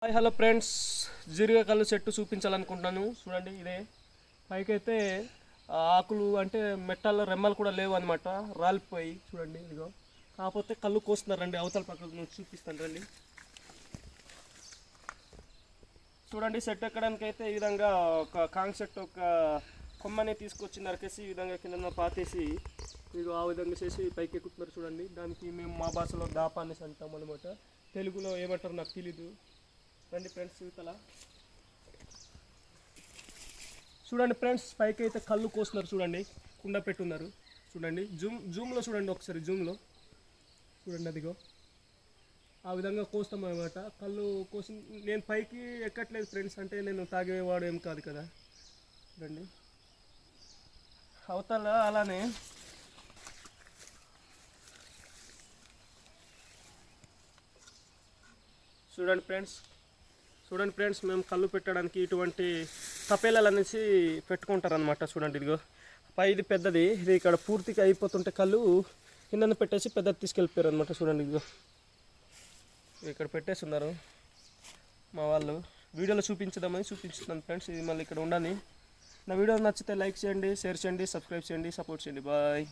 Hi hello friends, జీరిగా కళ్ళు చెట్టు చూపించాలనుకుంటున్నాను. చూడండి, ఇదే పైకైతే ఆకులు అంటే మెట్టాల రెమ్మలు కూడా లేవు అనమాట, రాలిపోయి. చూడండి ఇదిగో, కాకపోతే కళ్ళు కోస్తున్నారండి. అవతల పక్కన నుంచి చూపిస్తాను రండి. చూడండి, చెట్టు ఎక్కడానికి అయితే ఈ విధంగా ఒక కాంగ్ చెట్టు ఒక కొమ్మని తీసుకొచ్చి నరికేసి ఈ విధంగా కింద పాతేసి ఇదిగో ఆ విధంగా చేసి పైకి ఎక్కుతున్నారు. చూడండి, దానికి మేము మా భాషలో దాపా అనేసి అంటాం అనమాట. తెలుగులో ఏమంటారు నాకు తెలీదు. రండి ఫ్రెండ్స్, ఇవతల చూడండి ఫ్రెండ్స్, పైకి అయితే కళ్ళు కోస్తున్నారు. చూడండి, కుండ పెట్టున్నారు. చూడండి, జూమ్లో చూడండి, ఒకసారి జూమ్లో చూడండి. అదిగో ఆ విధంగా కోస్తాం అనమాట. కళ్ళు కోసి నేను పైకి ఎక్కట్లేదు ఫ్రెండ్స్, అంటే నేను తాగేవాడు ఏం కాదు కదా. చూడండి, అవతల అలానే చూడండి ఫ్రెండ్స్, మేము కళ్ళు పెట్టడానికి ఇటువంటి తపేలాలు అనేసి పెట్టుకుంటారనమాట. చూడండి, ఇదిగో ఇది పెద్దది, ఇది ఇక్కడ పూర్తిగా అయిపోతుంటే కళ్ళు కింద పెట్టేసి పెద్దది తీసుకెళ్ళిపోయారు అనమాట. చూడండి, ఇదిగో ఇక్కడ పెట్టేసి ఉన్నారు మా వాళ్ళు. వీడియోలో చూపించుతున్నాను ఫ్రెండ్స్. ఇది మళ్ళీ ఇక్కడ ఉండని. నా వీడియో నచ్చితే లైక్ చేయండి, షేర్ చేయండి, సబ్స్క్రైబ్ చేయండి, సపోర్ట్ చేయండి. బాయ్.